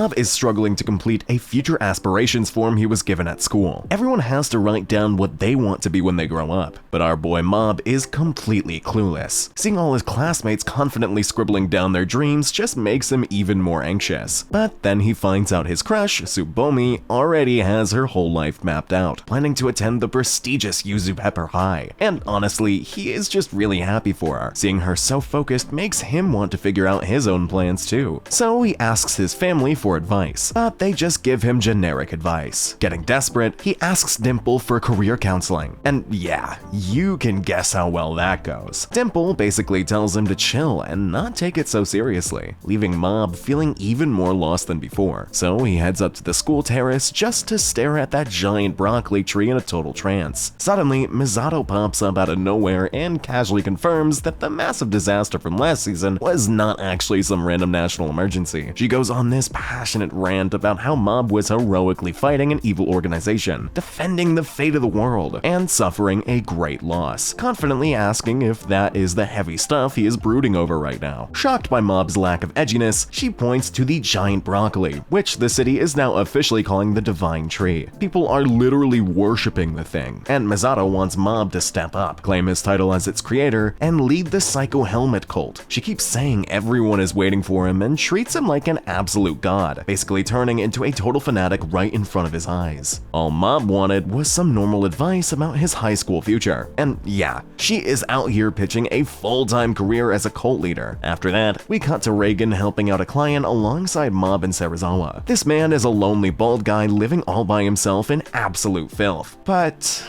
Mob is struggling to complete a future aspirations form he was given at school. Everyone has to write down what they want to be when they grow up, but our boy Mob is completely clueless. Seeing all his classmates confidently scribbling down their dreams just makes him even more anxious. But then he finds out his crush, Tsubomi, already has her whole life mapped out, planning to attend the prestigious Yuzu Pepper High. And honestly, he is just really happy for her. Seeing her so focused makes him want to figure out his own plans too. So he asks his family for advice, but they just give him generic advice. Getting desperate, he asks Dimple for career counseling. And yeah, you can guess how well that goes. Dimple basically tells him to chill and not take it so seriously, leaving Mob feeling even more lost than before. So he heads up to the school terrace just to stare at that giant broccoli tree in a total trance. Suddenly, Misato pops up out of nowhere and casually confirms that the massive disaster from last season was not actually some random national emergency. She goes on this passionate rant about how Mob was heroically fighting an evil organization, defending the fate of the world, and suffering a great loss, confidently asking if that is the heavy stuff he is brooding over right now. Shocked by Mob's lack of edginess, she points to the giant broccoli, which the city is now officially calling the Divine Tree. People are literally worshipping the thing, and Misato wants Mob to step up, claim his title as its creator, and lead the Psycho Helmet cult. She keeps saying everyone is waiting for him and treats him like an absolute god, basically turning into a total fanatic right in front of his eyes. All Mob wanted was some normal advice about his high school future. And yeah, she is out here pitching a full-time career as a cult leader. After that, we cut to Reagan helping out a client alongside Mob and Serizawa. This man is a lonely bald guy living all by himself in absolute filth. But...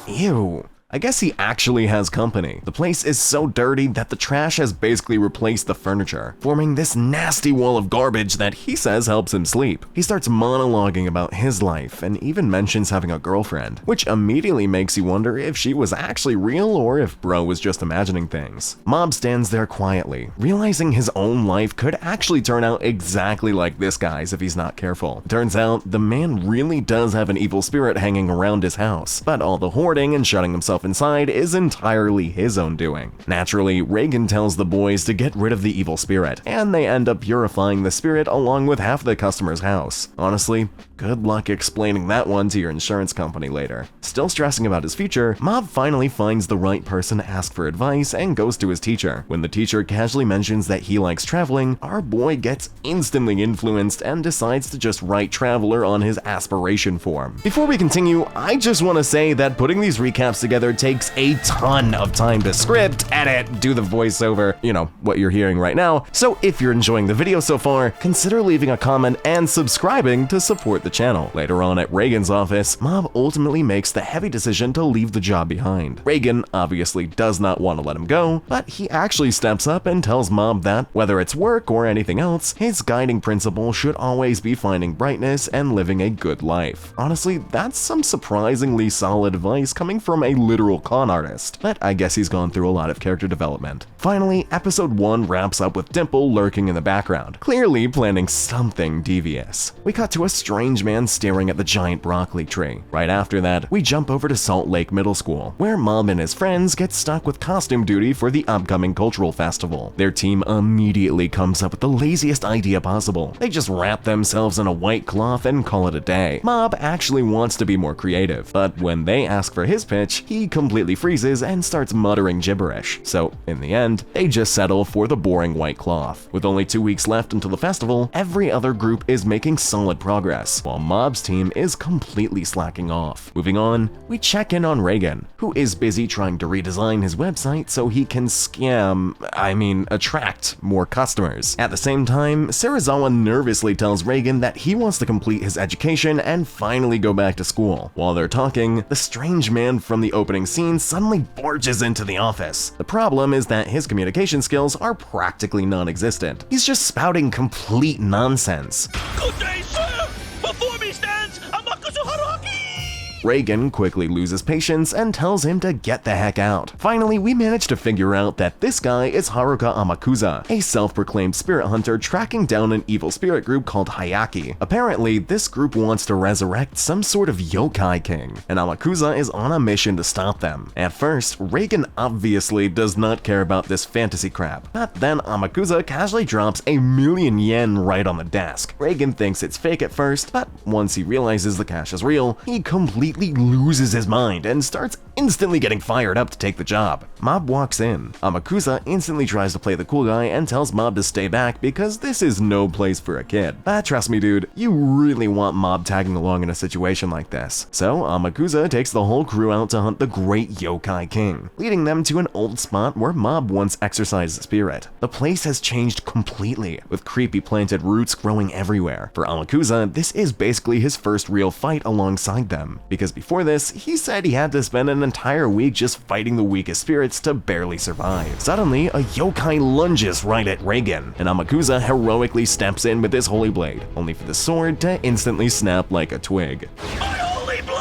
ew. I guess he actually has company. The place is so dirty that the trash has basically replaced the furniture, forming this nasty wall of garbage that he says helps him sleep. He starts monologuing about his life and even mentions having a girlfriend, which immediately makes you wonder if she was actually real or if bro was just imagining things. Mob stands there quietly, realizing his own life could actually turn out exactly like this guy's if he's not careful. Turns out, the man really does have an evil spirit hanging around his house, but all the hoarding and shutting himself inside is entirely his own doing. Naturally, Reagan tells the boys to get rid of the evil spirit, and they end up purifying the spirit along with half the customer's house. Honestly, good luck explaining that one to your insurance company later. Still stressing about his future, Mob finally finds the right person to ask for advice and goes to his teacher. When the teacher casually mentions that he likes traveling, our boy gets instantly influenced and decides to just write Traveler on his aspiration form. Before we continue, I just want to say that putting these recaps together takes a ton of time to script, edit, do the voiceover, you know, what you're hearing right now. So if you're enjoying the video so far, consider leaving a comment and subscribing to support the channel. Later on at Reagan's office, Mob ultimately makes the heavy decision to leave the job behind. Reagan obviously does not want to let him go, but he actually steps up and tells Mob that, whether it's work or anything else, his guiding principle should always be finding brightness and living a good life. Honestly, that's some surprisingly solid advice coming from a literal con artist, but I guess he's gone through a lot of character development. Finally, episode 1 wraps up with Dimple lurking in the background, clearly planning something devious. We cut to a strange man staring at the giant broccoli tree. Right after that, we jump over to Salt Lake Middle School, where Mob and his friends get stuck with costume duty for the upcoming cultural festival. Their team immediately comes up with the laziest idea possible. They just wrap themselves in a white cloth and call it a day. Mob actually wants to be more creative, but when they ask for his pitch, he completely freezes and starts muttering gibberish. So in the end, they just settle for the boring white cloth. With only 2 weeks left until the festival, every other group is making solid progress, while Mob's team is completely slacking off. Moving on, we check in on Reagan, who is busy trying to redesign his website so he can attract more customers. At the same time, Serizawa nervously tells Reagan that he wants to complete his education and finally go back to school. While they're talking, the strange man from the opening scene suddenly barges into the office. The problem is that his communication skills are practically non-existent. He's just spouting complete nonsense. Good day, sir! Before me stands Amakusu Haruaki! Reagan quickly loses patience and tells him to get the heck out. Finally, we manage to figure out that this guy is Haruka Amakusa, a self-proclaimed spirit hunter tracking down an evil spirit group called Hayaki. Apparently, this group wants to resurrect some sort of yokai king, and Amakusa is on a mission to stop them. At first, Reagan obviously does not care about this fantasy crap, but then Amakusa casually drops $1,000,000 yen right on the desk. Reagan thinks it's fake at first, but once he realizes the cash is real, he completely loses his mind and starts instantly getting fired up to take the job. Mob walks in. Amakusa instantly tries to play the cool guy and tells Mob to stay back because this is no place for a kid. But trust me dude, you really want Mob tagging along in a situation like this. So Amakusa takes the whole crew out to hunt the great yokai king, leading them to an old spot where Mob once exercised the spirit. The place has changed completely, with creepy planted roots growing everywhere. For Amakusa, this is basically his first real fight alongside them, because before this, he said he had to spend an entire week just fighting the weakest spirits to barely survive. Suddenly, a yokai lunges right at Reagan, and Amakusa heroically steps in with his holy blade, only for the sword to instantly snap like a twig. My holy blade!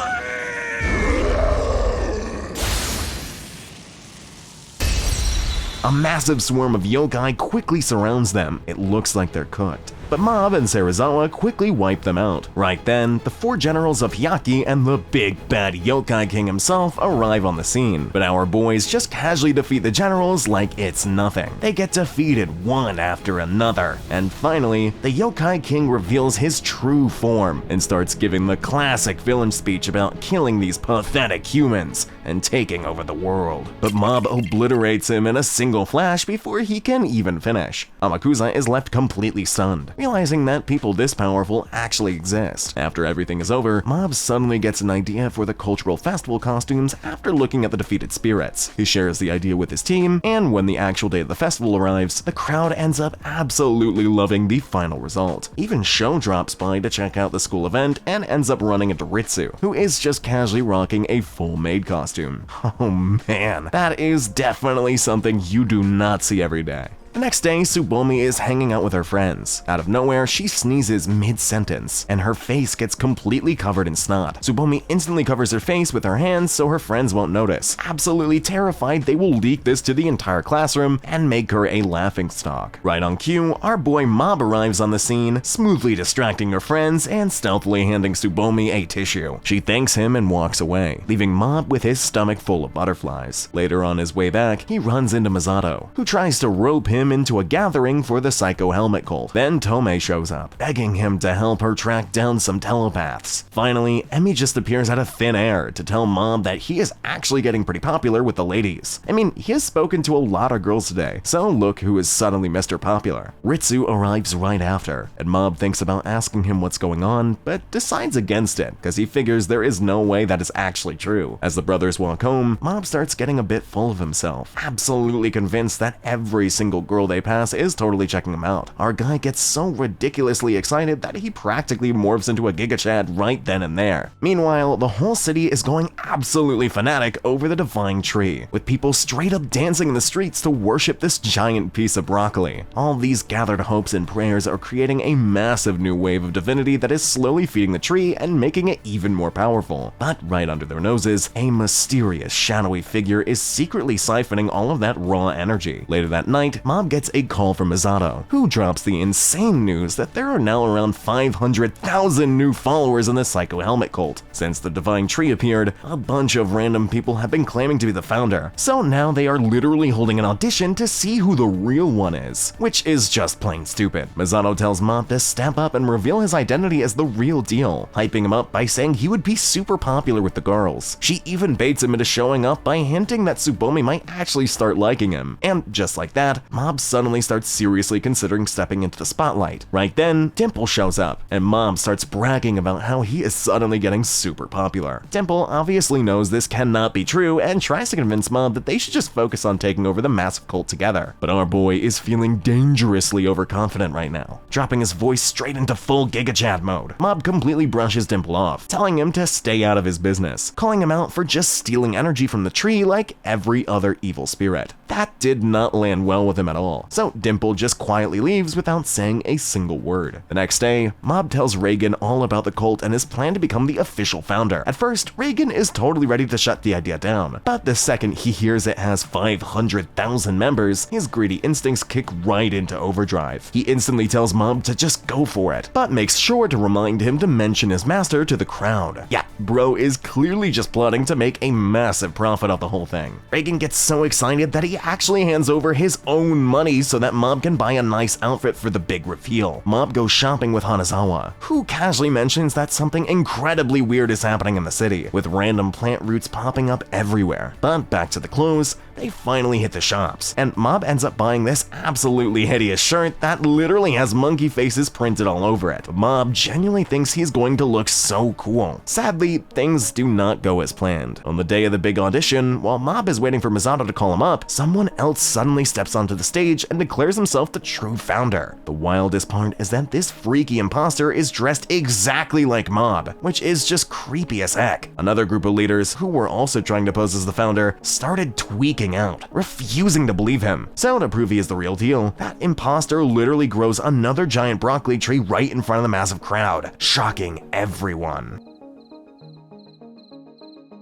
A massive swarm of yokai quickly surrounds them. It looks like they're cooked. But Mob and Serizawa quickly wipe them out. Right then, the 4 generals of Hyaki and the big bad yokai king himself arrive on the scene. But our boys just casually defeat the generals like it's nothing. They get defeated one after another. And finally, the yokai king reveals his true form and starts giving the classic villain speech about killing these pathetic humans and taking over the world. But Mob obliterates him in a single flash before he can even finish. Amakusa is left completely stunned, realizing that people this powerful actually exist. After everything is over, Mob suddenly gets an idea for the cultural festival costumes after looking at the defeated spirits. He shares the idea with his team, and when the actual day of the festival arrives, the crowd ends up absolutely loving the final result. Even Sho drops by to check out the school event and ends up running into Ritsu, who is just casually rocking a full maid costume. Oh man, that is definitely something you do not see every day. The next day, Tsubomi is hanging out with her friends. Out of nowhere, she sneezes mid-sentence, and her face gets completely covered in snot. Tsubomi instantly covers her face with her hands so her friends won't notice. Absolutely terrified, they will leak this to the entire classroom and make her a laughingstock. Right on cue, our boy Mob arrives on the scene, smoothly distracting her friends and stealthily handing Tsubomi a tissue. She thanks him and walks away, leaving Mob with his stomach full of butterflies. Later on his way back, he runs into Masato, who tries to rope him into a gathering for the Psycho Helmet cult. Then Tomei shows up, begging him to help her track down some telepaths. Finally, Emi just appears out of thin air to tell Mob that he is actually getting pretty popular with the ladies. I mean, he has spoken to a lot of girls today, so look who is suddenly Mr. Popular. Ritsu arrives right after, and Mob thinks about asking him what's going on, but decides against it, because he figures there is no way that is actually true. As the brothers walk home, Mob starts getting a bit full of himself, absolutely convinced that every single girl they pass is totally checking him out. Our guy gets so ridiculously excited that he practically morphs into a Giga Chad right then and there. Meanwhile, the whole city is going absolutely fanatic over the divine tree, with people straight up dancing in the streets to worship this giant piece of broccoli. All these gathered hopes and prayers are creating a massive new wave of divinity that is slowly feeding the tree and making it even more powerful. But right under their noses, a mysterious shadowy figure is secretly siphoning all of that raw energy. Later that night, Mob gets a call from Misato, who drops the insane news that there are now around 500,000 new followers in the Psycho Helmet cult. Since the Divine Tree appeared, a bunch of random people have been claiming to be the founder, so now they are literally holding an audition to see who the real one is, which is just plain stupid. Misato tells Mob to step up and reveal his identity as the real deal, hyping him up by saying he would be super popular with the girls. She even baits him into showing up by hinting that Tsubomi might actually start liking him, and just like that, Mob suddenly starts seriously considering stepping into the spotlight. Right then, Dimple shows up, and Mob starts bragging about how he is suddenly getting super popular. Dimple obviously knows this cannot be true and tries to convince Mob that they should just focus on taking over the massive cult together. But our boy is feeling dangerously overconfident right now, dropping his voice straight into full Giga Chad mode. Mob completely brushes Dimple off, telling him to stay out of his business, calling him out for just stealing energy from the tree like every other evil spirit. That did not land well with him at at all. So Dimple just quietly leaves without saying a single word. The next day, Mob tells Reagan all about the cult and his plan to become the official founder. At first, Reagan is totally ready to shut the idea down, but the second he hears it has 500,000 members, his greedy instincts kick right into overdrive. He instantly tells Mob to just go for it, but makes sure to remind him to mention his master to the crowd. Yeah, bro is clearly just plotting to make a massive profit off the whole thing. Reagan gets so excited that he actually hands over his own money so that Mob can buy a nice outfit for the big reveal. Mob goes shopping with Hanazawa, who casually mentions that something incredibly weird is happening in the city, with random plant roots popping up everywhere. But back to the clothes, they finally hit the shops, and Mob ends up buying this absolutely hideous shirt that literally has monkey faces printed all over it. Mob genuinely thinks he's going to look so cool. Sadly, things do not go as planned. On the day of the big audition, while Mob is waiting for Misato to call him up, someone else suddenly steps onto the stage and declares himself the true founder. The wildest part is that this freaky imposter is dressed exactly like Mob, which is just creepy as heck. Another group of leaders, who were also trying to pose as the founder, started tweaking out, refusing to believe him. So to prove he is the real deal, that imposter literally grows another giant broccoli tree right in front of the massive crowd, shocking everyone.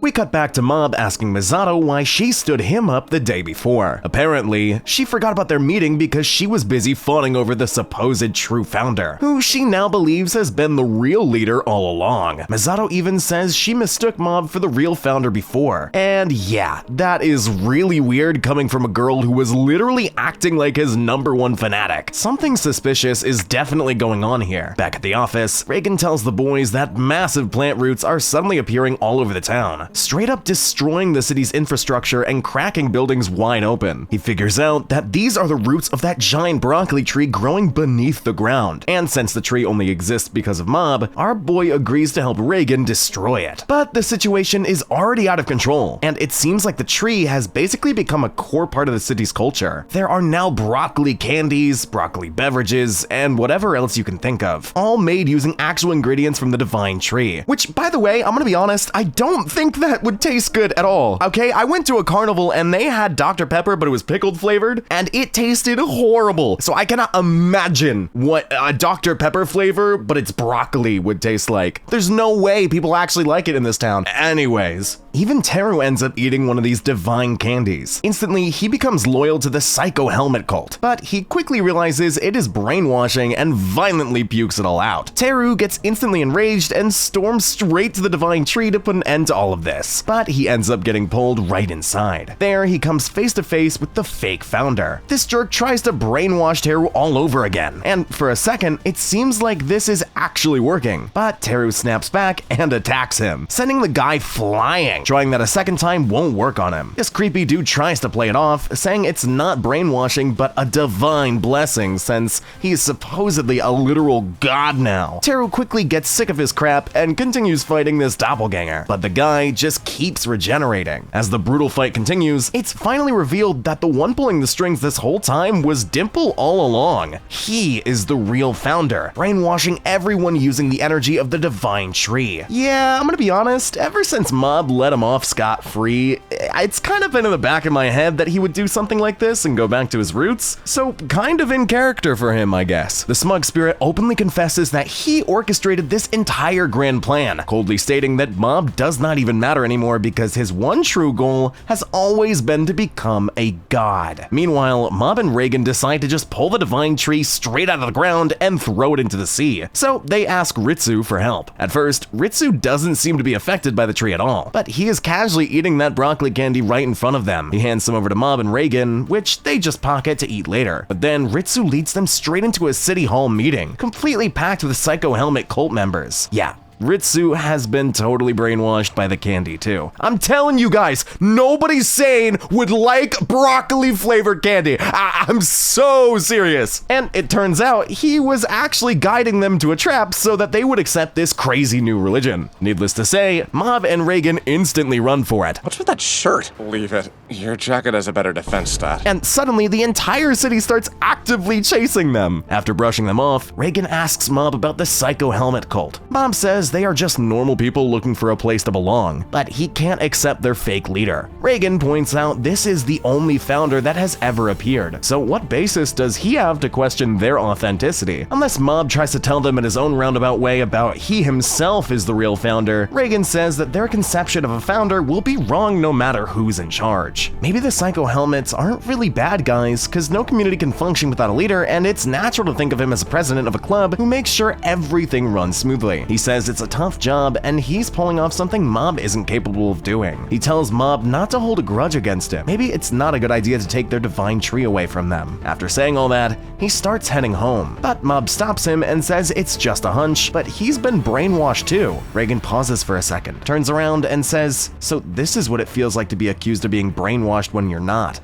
We cut back to Mob asking Misato why she stood him up the day before. Apparently, she forgot about their meeting because she was busy fawning over the supposed true founder, who she now believes has been the real leader all along. Misato even says she mistook Mob for the real founder before. And yeah, that is really weird coming from a girl who was literally acting like his #1 fanatic. Something suspicious is definitely going on here. Back at the office, Reagan tells the boys that massive plant roots are suddenly appearing all over the town, straight up destroying the city's infrastructure and cracking buildings wide open. He figures out that these are the roots of that giant broccoli tree growing beneath the ground, and since the tree only exists because of Mob, our boy agrees to help Reagan destroy it. But the situation is already out of control, and it seems like the tree has basically become a core part of the city's culture. There are now broccoli candies, broccoli beverages, and whatever else you can think of, all made using actual ingredients from the divine tree. Which, by the way, I'm gonna be honest, I don't think that would taste good at all. Okay, I went to a carnival and they had Dr. Pepper, but it was pickled flavored, and it tasted horrible. So I cannot imagine what a Dr. Pepper flavor, but it's broccoli, would taste like. There's no way people actually like it in this town. Anyways, even Teru ends up eating one of these divine candies. Instantly, he becomes loyal to the Psycho Helmet cult, but he quickly realizes it is brainwashing and violently pukes it all out. Teru gets instantly enraged and storms straight to the divine tree to put an end to all of this, but he ends up getting pulled right inside. There, he comes face to face with the fake founder. This jerk tries to brainwash Teru all over again, and for a second, it seems like this is actually working, but Teru snaps back and attacks him, sending the guy flying, trying that a second time won't work on him. This creepy dude tries to play it off, saying it's not brainwashing but a divine blessing since he is supposedly a literal god now. Teru quickly gets sick of his crap and continues fighting this doppelganger, but the guy just keeps regenerating. As the brutal fight continues, it's finally revealed that the one pulling the strings this whole time was Dimple all along. He is the real founder, brainwashing everyone using the energy of the divine tree. Yeah, I'm gonna be honest, ever since Mob let him off scot-free, it's kind of been in the back of my head that he would do something like this and go back to his roots, so kind of in character for him, I guess. The smug spirit openly confesses that he orchestrated this entire grand plan, coldly stating that Mob does not even matter anymore because his one true goal has always been to become a god. Meanwhile, Mob and Reagan decide to just pull the divine tree straight out of the ground and throw it into the sea, so they ask Ritsu for help. At first, Ritsu doesn't seem to be affected by the tree at all, but he is casually eating that broccoli candy right in front of them. He hands some over to Mob and Reagan, which they just pocket to eat later. But then Ritsu leads them straight into a city hall meeting, completely packed with Psycho Helmet cult members. Yeah, Ritsu has been totally brainwashed by the candy too. I'm telling you guys, nobody sane would like broccoli flavored candy. I'm so serious. And it turns out he was actually guiding them to a trap so that they would accept this crazy new religion. Needless to say, Mob and Reagan instantly run for it. What's with that shirt? Leave it. Your jacket has a better defense stat. And suddenly the entire city starts actively chasing them. After brushing them off, Reagan asks Mob about the Psycho Helmet cult. Mob says they are just normal people looking for a place to belong, but he can't accept their fake leader. Reagan points out this is the only founder that has ever appeared, so what basis does he have to question their authenticity? Unless Mob tries to tell them in his own roundabout way about he himself is the real founder, Reagan says that their conception of a founder will be wrong no matter who's in charge. Maybe the Psycho Helmets aren't really bad guys, cause no community can function without a leader, and it's natural to think of him as a president of a club who makes sure everything runs smoothly. He says it's a tough job, and he's pulling off something Mob isn't capable of doing. He tells Mob not to hold a grudge against him. Maybe it's not a good idea to take their divine tree away from them. After saying all that, he starts heading home, but Mob stops him and says it's just a hunch, but he's been brainwashed too. Reagan pauses for a second, turns around and says, "So this is what it feels like to be accused of being brainwashed when you're not."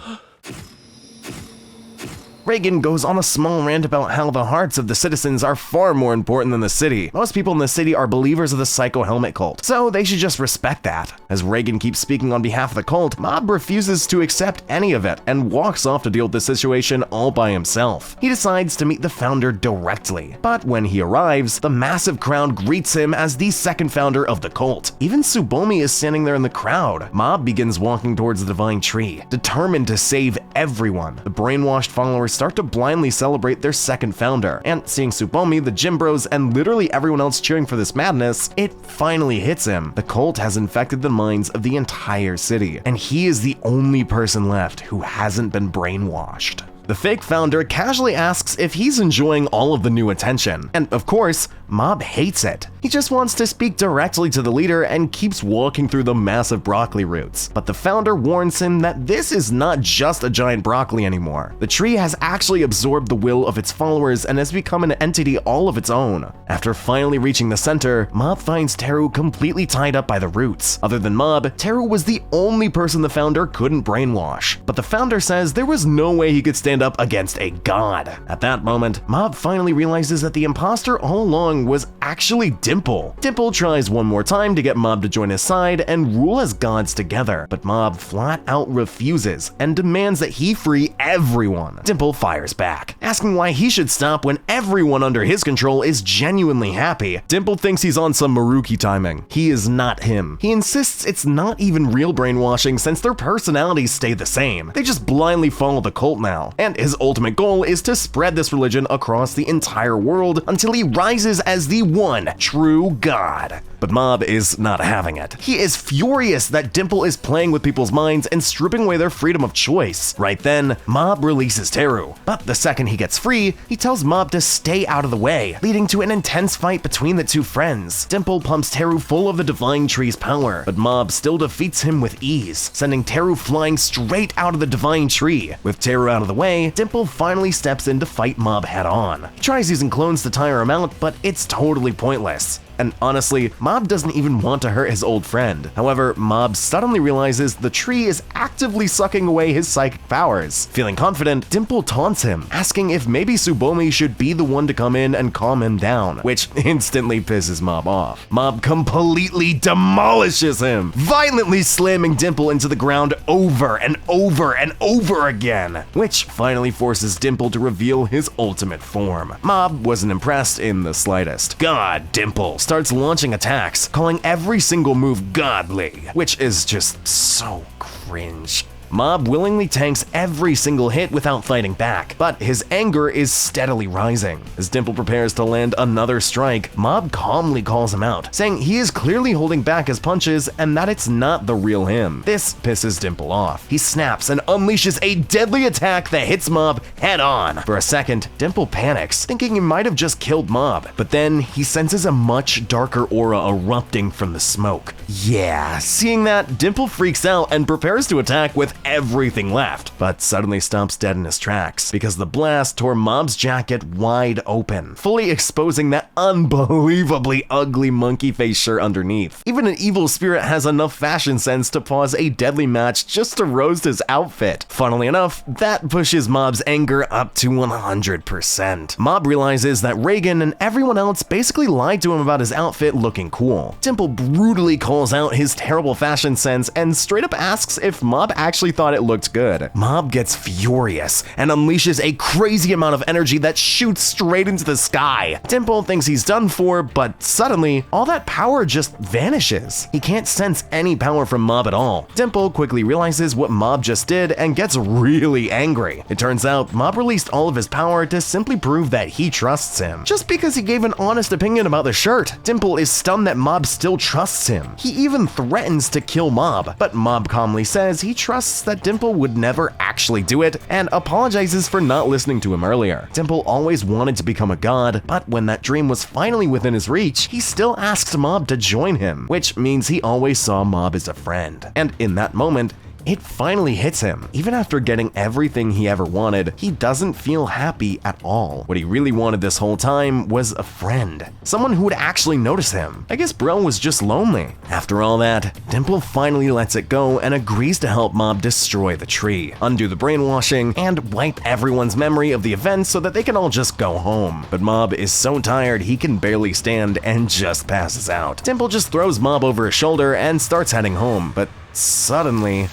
Reagan goes on a small rant about how the hearts of the citizens are far more important than the city. Most people in the city are believers of the Psycho Helmet cult, so they should just respect that. As Reagan keeps speaking on behalf of the cult, Mob refuses to accept any of it and walks off to deal with the situation all by himself. He decides to meet the founder directly, but when he arrives, the massive crowd greets him as the second founder of the cult. Even Tsubomi is standing there in the crowd. Mob begins walking towards the divine tree, determined to save everyone. The brainwashed followers start to blindly celebrate their second founder, and seeing Tsubomi, the gym bros, and literally everyone else cheering for this madness, it finally hits him. The cult has infected the minds of the entire city, and he is the only person left who hasn't been brainwashed. The fake founder casually asks if he's enjoying all of the new attention, and of course, Mob hates it. He just wants to speak directly to the leader and keeps walking through the massive broccoli roots. But the founder warns him that this is not just a giant broccoli anymore. The tree has actually absorbed the will of its followers and has become an entity all of its own. After finally reaching the center, Mob finds Teru completely tied up by the roots. Other than Mob, Teru was the only person the founder couldn't brainwash. But the founder says there was no way he could stand up against a god. At that moment, Mob finally realizes that the imposter all along was actually Dimple. Dimple tries one more time to get Mob to join his side and rule as gods together, but Mob flat out refuses and demands that he free everyone. Dimple fires back, asking why he should stop when everyone under his control is genuinely happy. Dimple thinks he's on some Maruki timing. He is not him. He insists it's not even real brainwashing since their personalities stay the same. They just blindly follow the cult now, and his ultimate goal is to spread this religion across the entire world until he rises as the one true god. But Mob is not having it. He is furious that Dimple is playing with people's minds and stripping away their freedom of choice. Right then, Mob releases Teru, but the second he gets free, he tells Mob to stay out of the way, leading to an intense fight between the two friends. Dimple pumps Teru full of the divine tree's power, but Mob still defeats him with ease, sending Teru flying straight out of the divine tree. With Teru out of the way, Dimple finally steps in to fight Mob head on. He tries using clones to tire him out, but it's totally pointless. And honestly, Mob doesn't even want to hurt his old friend. However, Mob suddenly realizes the tree is actively sucking away his psychic powers. Feeling confident, Dimple taunts him, asking if maybe Tsubomi should be the one to come in and calm him down, which instantly pisses Mob off. Mob completely demolishes him, violently slamming Dimple into the ground over and over and over again, which finally forces Dimple to reveal his ultimate form. Mob wasn't impressed in the slightest. God, Dimple starts launching attacks, calling every single move godly, which is just so cringe. Mob willingly tanks every single hit without fighting back, but his anger is steadily rising. As Dimple prepares to land another strike, Mob calmly calls him out, saying he is clearly holding back his punches and that it's not the real him. This pisses Dimple off. He snaps and unleashes a deadly attack that hits Mob head on. For a second, Dimple panics, thinking he might have just killed Mob, but then he senses a much darker aura erupting from the smoke. Yeah, seeing that, Dimple freaks out and prepares to attack with everything left, but suddenly stops dead in his tracks because the blast tore Mob's jacket wide open, fully exposing that unbelievably ugly monkey face shirt underneath. Even an evil spirit has enough fashion sense to pause a deadly match just to roast his outfit. Funnily enough, that pushes Mob's anger up to 100%. Mob realizes that Reagan and everyone else basically lied to him about his outfit looking cool. Dimple brutally calls out his terrible fashion sense and straight up asks if Mob actually actually thought it looked good. Mob gets furious and unleashes a crazy amount of energy that shoots straight into the sky. Dimple thinks he's done for, but suddenly, all that power just vanishes. He can't sense any power from Mob at all. Dimple quickly realizes what Mob just did and gets really angry. It turns out Mob released all of his power to simply prove that he trusts him, just because he gave an honest opinion about the shirt. Dimple is stunned that Mob still trusts him. He even threatens to kill Mob, but Mob calmly says he trusts that Dimple would never actually do it and apologizes for not listening to him earlier. Dimple always wanted to become a god, but when that dream was finally within his reach, he still asked Mob to join him, which means he always saw Mob as a friend. And in that moment, it finally hits him. Even after getting everything he ever wanted, he doesn't feel happy at all. What he really wanted this whole time was a friend. Someone who would actually notice him. I guess bro was just lonely. After all that, Dimple finally lets it go and agrees to help Mob destroy the tree, undo the brainwashing, and wipe everyone's memory of the events so that they can all just go home. But Mob is so tired he can barely stand and just passes out. Dimple just throws Mob over his shoulder and starts heading home, but suddenly...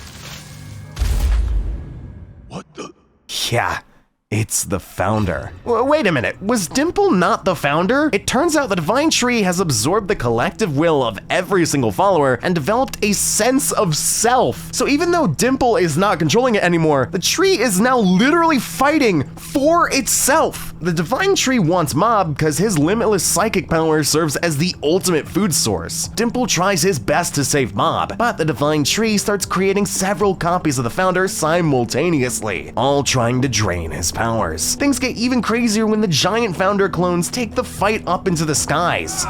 What the? Yeah, it's the founder. Wait a minute, was Dimple not the founder? It turns out the Divine Tree has absorbed the collective will of every single follower and developed a sense of self. So even though Dimple is not controlling it anymore, the tree is now literally fighting for itself. The Divine Tree wants Mob because his limitless psychic power serves as the ultimate food source. Dimple tries his best to save Mob, but the Divine Tree starts creating several copies of the founder simultaneously, all trying to drain his powers. Things get even crazier when the giant founder clones take the fight up into the skies.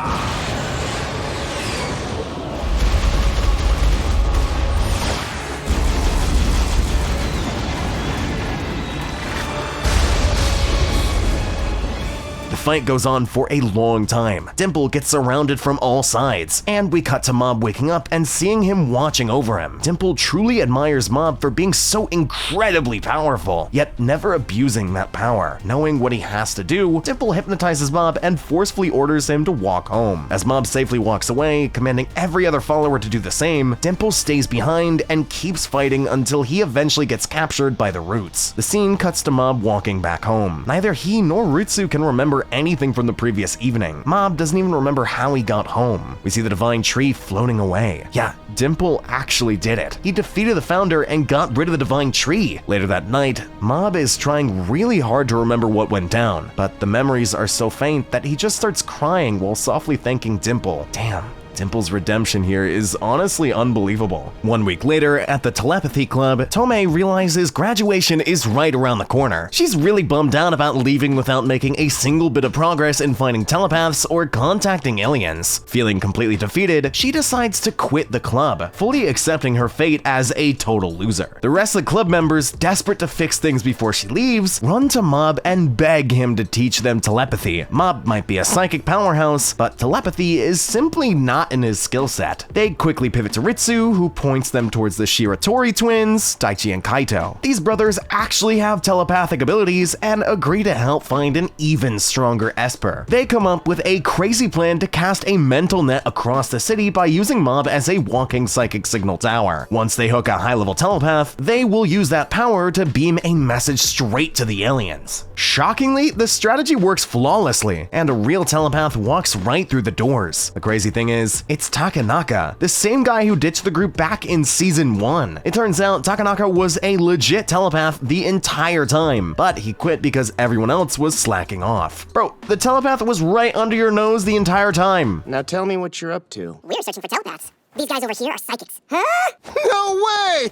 The fight goes on for a long time. Dimple gets surrounded from all sides, and we cut to Mob waking up and seeing him watching over him. Dimple truly admires Mob for being so incredibly powerful, yet never abusing that power. Knowing what he has to do, Dimple hypnotizes Mob and forcefully orders him to walk home. As Mob safely walks away, commanding every other follower to do the same, Dimple stays behind and keeps fighting until he eventually gets captured by the Roots. The scene cuts to Mob walking back home. Neither he nor Rutsu can remember anything from the previous evening. Mob doesn't even remember how he got home. We see the Divine Tree floating away. Yeah, Dimple actually did it. He defeated the founder and got rid of the Divine Tree. Later that night, Mob is trying really hard to remember what went down, but the memories are so faint that he just starts crying while softly thanking Dimple. Damn. Dimple's redemption here is honestly unbelievable. 1 week later, at the Telepathy Club, Tomei realizes graduation is right around the corner. She's really bummed out about leaving without making a single bit of progress in finding telepaths or contacting aliens. Feeling completely defeated, she decides to quit the club, fully accepting her fate as a total loser. The rest of the club members, desperate to fix things before she leaves, run to Mob and beg him to teach them telepathy. Mob might be a psychic powerhouse, but telepathy is simply not in his skill set. They quickly pivot to Ritsu, who points them towards the Shiratori twins, Taichi and Kaito. These brothers actually have telepathic abilities and agree to help find an even stronger Esper. They come up with a crazy plan to cast a mental net across the city by using Mob as a walking psychic signal tower. Once they hook a high-level telepath, they will use that power to beam a message straight to the aliens. Shockingly, the strategy works flawlessly, and a real telepath walks right through the doors. The crazy thing is, it's Takanaka, the same guy who ditched the group back in season 1. It turns out Takanaka was a legit telepath the entire time, but he quit because everyone else was slacking off. Bro, the telepath was right under your nose the entire time. Now tell me what you're up to. We're searching for telepaths. These guys over here are psychics. Huh? No way!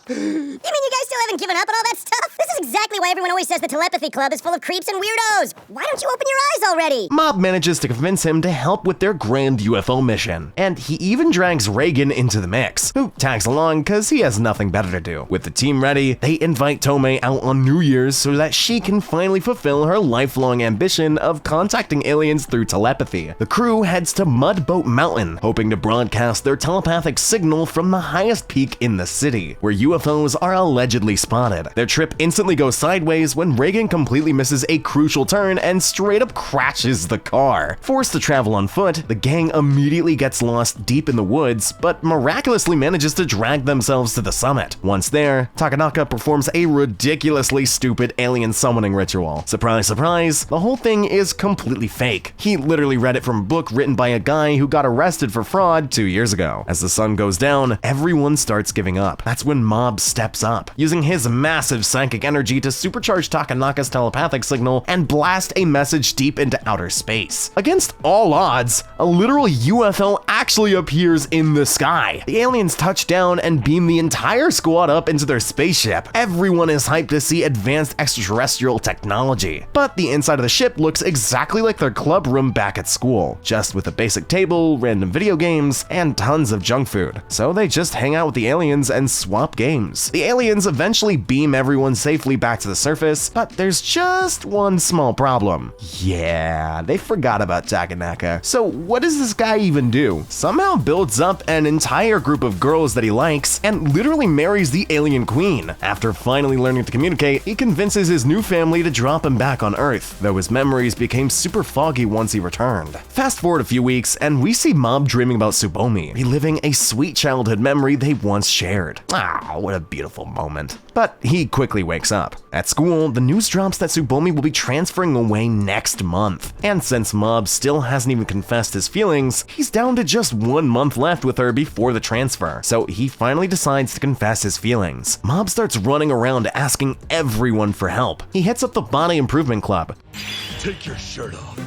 You mean you guys still haven't given up on all that stuff? This is exactly why everyone always says the Telepathy Club is full of creeps and weirdos. Why don't you open your eyes already? Mob manages to convince him to help with their grand UFO mission, and he even drags Reagan into the mix, who tags along because he has nothing better to do. With the team ready, they invite Tomei out on New Year's so that she can finally fulfill her lifelong ambition of contacting aliens through telepathy. The crew heads to Mudboat Mountain, hoping to broadcast broadcast their telepathic signal from the highest peak in the city, where UFOs are allegedly spotted. Their trip instantly goes sideways when Reagan completely misses a crucial turn and straight up crashes the car. Forced to travel on foot, the gang immediately gets lost deep in the woods, but miraculously manages to drag themselves to the summit. Once there, Takanaka performs a ridiculously stupid alien summoning ritual. Surprise, surprise, the whole thing is completely fake. He literally read it from a book written by a guy who got arrested for fraud 2 years ago. As the sun goes down, everyone starts giving up. That's when Mob steps up, using his massive psychic energy to supercharge Takanaka's telepathic signal and blast a message deep into outer space. Against all odds, a literal UFO actually appears in the sky. The aliens touch down and beam the entire squad up into their spaceship. Everyone is hyped to see advanced extraterrestrial technology, but the inside of the ship looks exactly like their club room back at school, just with a basic table, random video games, and tons of junk food. So they just hang out with the aliens and swap games. The aliens eventually beam everyone safely back to the surface, but there's just one small problem. Yeah, they forgot about Takanaka. So what does this guy even do? Somehow builds up an entire group of girls that he likes and literally marries the alien queen. After finally learning to communicate, he convinces his new family to drop him back on Earth, though his memories became super foggy once he returned. Fast forward a few weeks, and we see Mob dreaming about Tsubomi, reliving a sweet childhood memory they once shared. Ah, what a beautiful moment. But he quickly wakes up. At school, the news drops that Tsubomi will be transferring away next month. And since Mob still hasn't even confessed his feelings, he's down to just 1 month left with her before the transfer. So he finally decides to confess his feelings. Mob starts running around asking everyone for help. He hits up the Body Improvement Club. Take your shirt off.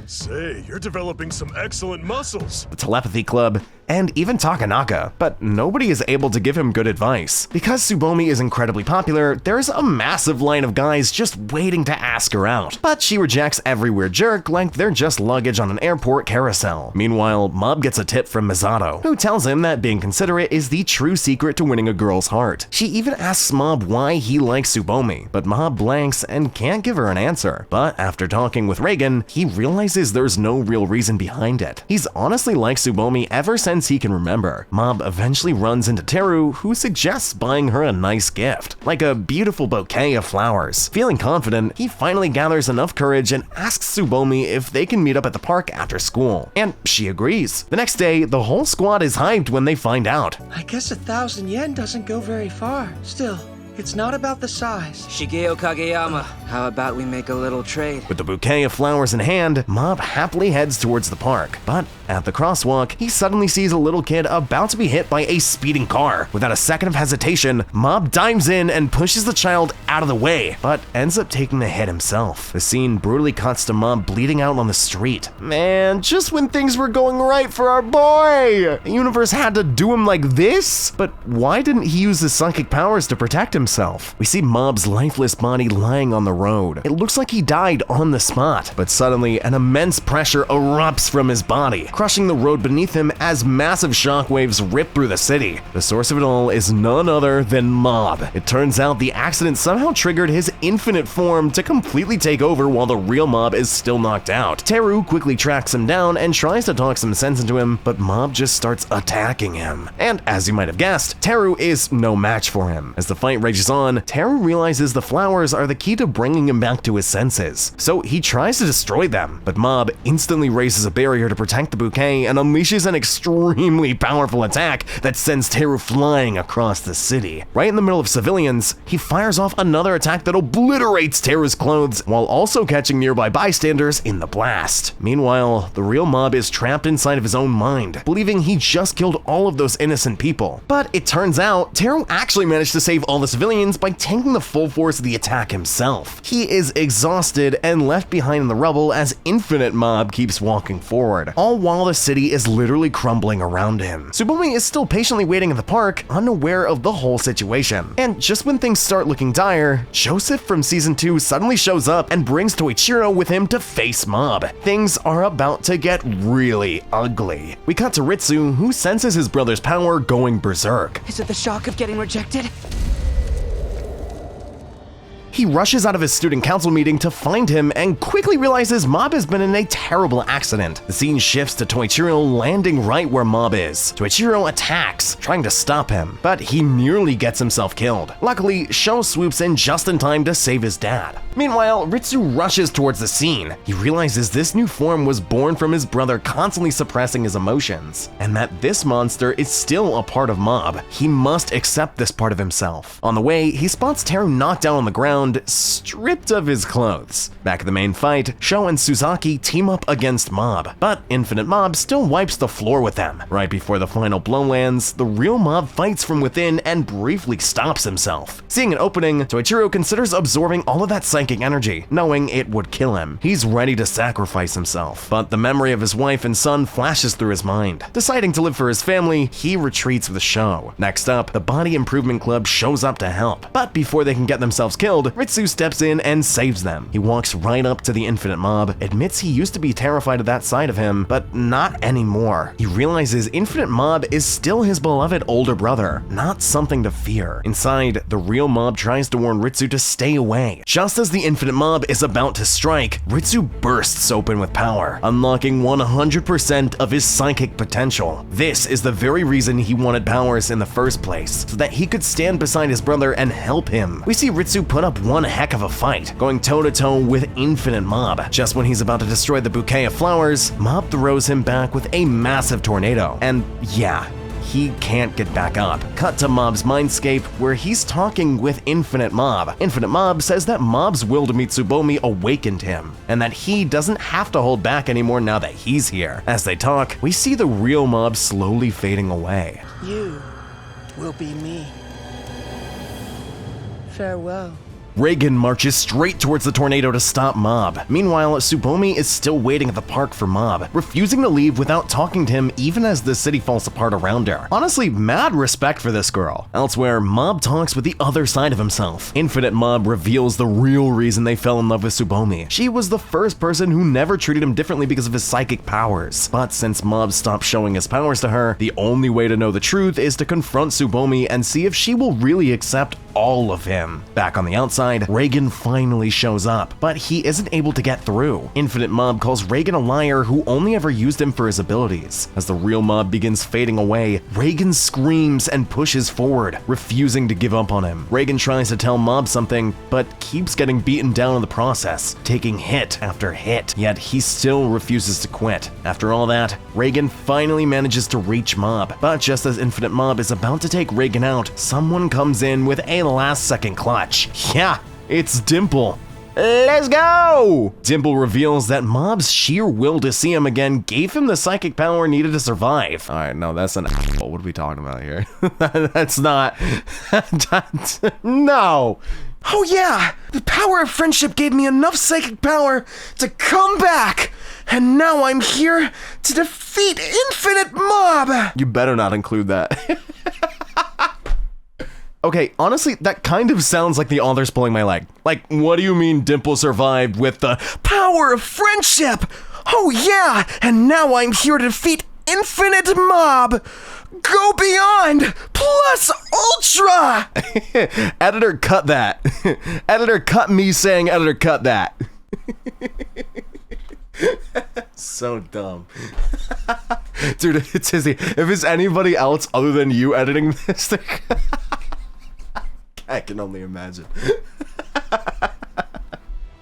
Say, you're developing some excellent muscles. The Telepathy Club, and even Takanaka, but nobody is able to give him good advice. Because Tsubomi is incredibly popular, there's a massive line of guys just waiting to ask her out. But she rejects every weird jerk like they're just luggage on an airport carousel. Meanwhile, Mob gets a tip from Misato, who tells him that being considerate is the true secret to winning a girl's heart. She even asks Mob why he likes Tsubomi, but Mob blanks and can't give her an answer. But after talking with Reagan, he realizes there's no real reason behind it. He's honestly liked Tsubomi ever since he can remember. Mob eventually runs into Teru, who suggests buying her a nice gift, like a beautiful bouquet of flowers. Feeling confident, he finally gathers enough courage and asks Tsubomi if they can meet up at the park after school, and she agrees. The next day, the whole squad is hyped when they find out. I guess 1,000 yen doesn't go very far. Still, it's not about the size. Shigeo Kageyama, how about we make a little trade? With the bouquet of flowers in hand, Mob happily heads towards the park. But at the crosswalk, he suddenly sees a little kid about to be hit by a speeding car. Without a second of hesitation, Mob dives in and pushes the child out of the way, but ends up taking the hit himself. The scene brutally cuts to Mob bleeding out on the street. Man, just when things were going right for our boy! The universe had to do him like this? But why didn't he use his psychic powers to protect himself? We see Mob's lifeless body lying on the road. It looks like he died on the spot, but suddenly an immense pressure erupts from his body, crushing the road beneath him as massive shockwaves rip through the city. The source of it all is none other than Mob. It turns out the accident somehow triggered his infinite form to completely take over while the real Mob is still knocked out. Teru quickly tracks him down and tries to talk some sense into him, but Mob just starts attacking him. And as you might have guessed, Teru is no match for him. As the fight rages on, Teru realizes the flowers are the key to bringing him back to his senses. So he tries to destroy them, but Mob instantly raises a barrier to protect the bouquet and unleashes an extremely powerful attack that sends Teru flying across the city. Right in the middle of civilians, he fires off another attack that obliterates Teru's clothes while also catching nearby bystanders in the blast. Meanwhile, the real Mob is trapped inside of his own mind, believing he just killed all of those innocent people. But it turns out, Teru actually managed to save all the civilians by taking the full force of the attack himself. He is exhausted and left behind in the rubble as Infinite Mob keeps walking forward, all while the city is literally crumbling around him. Tsubomi is still patiently waiting at the park, unaware of the whole situation. And just when things start looking dire, Joseph from Season 2 suddenly shows up and brings Toichiro with him to face Mob. Things are about to get really ugly. We cut to Ritsu, who senses his brother's power going berserk. Is it the shock of getting rejected? He rushes out of his student council meeting to find him and quickly realizes Mob has been in a terrible accident. The scene shifts to Toichiro landing right where Mob is. Toichiro attacks, trying to stop him, but he nearly gets himself killed. Luckily, Sho swoops in just in time to save his dad. Meanwhile, Ritsu rushes towards the scene. He realizes this new form was born from his brother constantly suppressing his emotions, and that this monster is still a part of Mob. He must accept this part of himself. On the way, he spots Teru knocked down on the ground, stripped of his clothes. Back at the main fight, Sho and Suzaki team up against Mob, but Infinite Mob still wipes the floor with them. Right before the final blow lands, the real Mob fights from within and briefly stops himself. Seeing an opening, Toichiro considers absorbing all of that psychic energy, knowing it would kill him. He's ready to sacrifice himself, but the memory of his wife and son flashes through his mind. Deciding to live for his family, he retreats with Sho. Next up, the Body Improvement Club shows up to help, but before they can get themselves killed, Ritsu steps in and saves them. He walks right up to the Infinite Mob, admits he used to be terrified of that side of him, but not anymore. He realizes Infinite Mob is still his beloved older brother, not something to fear. Inside, the real Mob tries to warn Ritsu to stay away. Just as the Infinite Mob is about to strike, Ritsu bursts open with power, unlocking 100% of his psychic potential. This is the very reason he wanted powers in the first place, so that he could stand beside his brother and help him. We see Ritsu put up one heck of a fight, going toe-to-toe with Infinite Mob. Just when he's about to destroy the bouquet of flowers, Mob throws him back with a massive tornado. And yeah, he can't get back up. Cut to Mob's mindscape, where he's talking with Infinite Mob. Infinite Mob says that Mob's will to meet Tsubomi awakened him, and that he doesn't have to hold back anymore now that he's here. As they talk, we see the real Mob slowly fading away. You will be me. Farewell. Reagan marches straight towards the tornado to stop Mob. Meanwhile, Tsubomi is still waiting at the park for Mob, refusing to leave without talking to him even as the city falls apart around her. Honestly, mad respect for this girl. Elsewhere, Mob talks with the other side of himself. Infinite Mob reveals the real reason they fell in love with Tsubomi. She was the first person who never treated him differently because of his psychic powers. But since Mob stopped showing his powers to her, the only way to know the truth is to confront Tsubomi and see if she will really accept all of him. Back on the outside, Reagan finally shows up, but he isn't able to get through. Infinite Mob calls Reagan a liar who only ever used him for his abilities. As the real Mob begins fading away, Reagan screams and pushes forward, refusing to give up on him. Reagan tries to tell Mob something, but keeps getting beaten down in the process, taking hit after hit, yet he still refuses to quit. After all that, Reagan finally manages to reach Mob, but just as Infinite Mob is about to take Reagan out, someone comes in with a last-second clutch. Yeah, it's Dimple. Let's go! Dimple reveals that Mob's sheer will to see him again gave him the psychic power needed to survive. Alright, no, that's an asshole. What are we talking about here? That's not... No! Oh yeah! The power of friendship gave me enough psychic power to come back! And now I'm here to defeat Infinite Mob! You better not include that. Okay, honestly, that kind of sounds like the author's pulling my leg. Like, what do you mean Dimple survived with the power of friendship? Oh yeah, and now I'm here to defeat Infinite Mob! Go beyond! Plus Ultra! Editor, cut that. Editor, cut me saying editor, cut that. So dumb. Dude, it's Izzy. If it's anybody else other than you editing this thing... I can only imagine.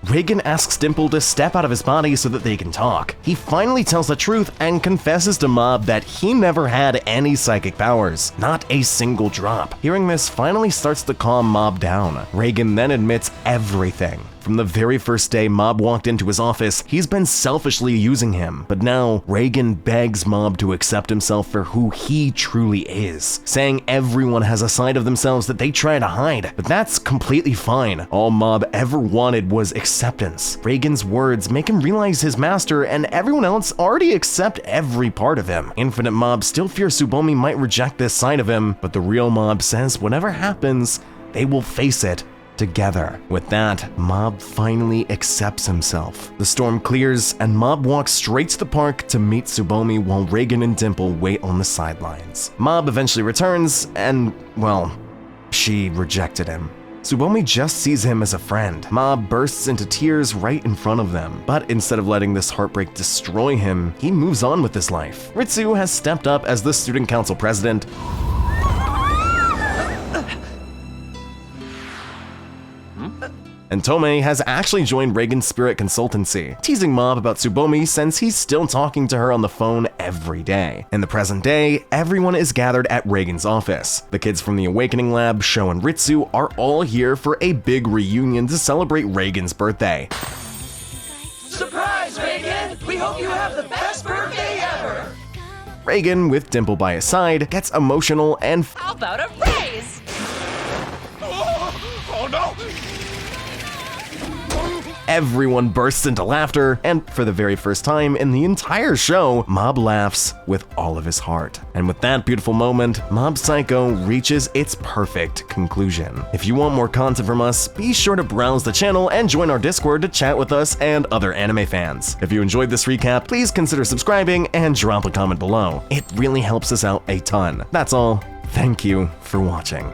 Reagan asks Dimple to step out of his body so that they can talk. He finally tells the truth and confesses to Mob that he never had any psychic powers, not a single drop. Hearing this finally starts to calm Mob down. Reagan then admits everything. From the very first day Mob walked into his office, he's been selfishly using him. But now, Reagan begs Mob to accept himself for who he truly is, saying everyone has a side of themselves that they try to hide. But that's completely fine. All Mob ever wanted was acceptance. Reagan's words make him realize his master and everyone else already accept every part of him. Infinite Mob still fears Tsubomi might reject this side of him, but the real Mob says whatever happens, they will face it together. With that, Mob finally accepts himself. The storm clears, and Mob walks straight to the park to meet Tsubomi while Reagan and Dimple wait on the sidelines. Mob eventually returns, and, well, she rejected him. Tsubomi just sees him as a friend. Mob bursts into tears right in front of them, but instead of letting this heartbreak destroy him, he moves on with his life. Ritsu has stepped up as the student council president, and Tomei has actually joined Reigen's spirit consultancy, teasing Mob about Tsubomi since he's still talking to her on the phone every day. In the present day, everyone is gathered at Reigen's office. The kids from the Awakening Lab, Sho and Ritsu, are all here for a big reunion to celebrate Reigen's birthday. Surprise, Reagan! We hope you have the best birthday ever! Reigen, with Dimple by his side, gets emotional and How about a raise? Oh no! everyone bursts into laughter, and for the very first time in the entire show, Mob laughs with all of his heart. And with that beautiful moment, Mob Psycho reaches its perfect conclusion. If you want more content from us, be sure to browse the channel and join our Discord to chat with us and other anime fans. If you enjoyed this recap, please consider subscribing and drop a comment below. It really helps us out a ton. That's all. Thank you for watching.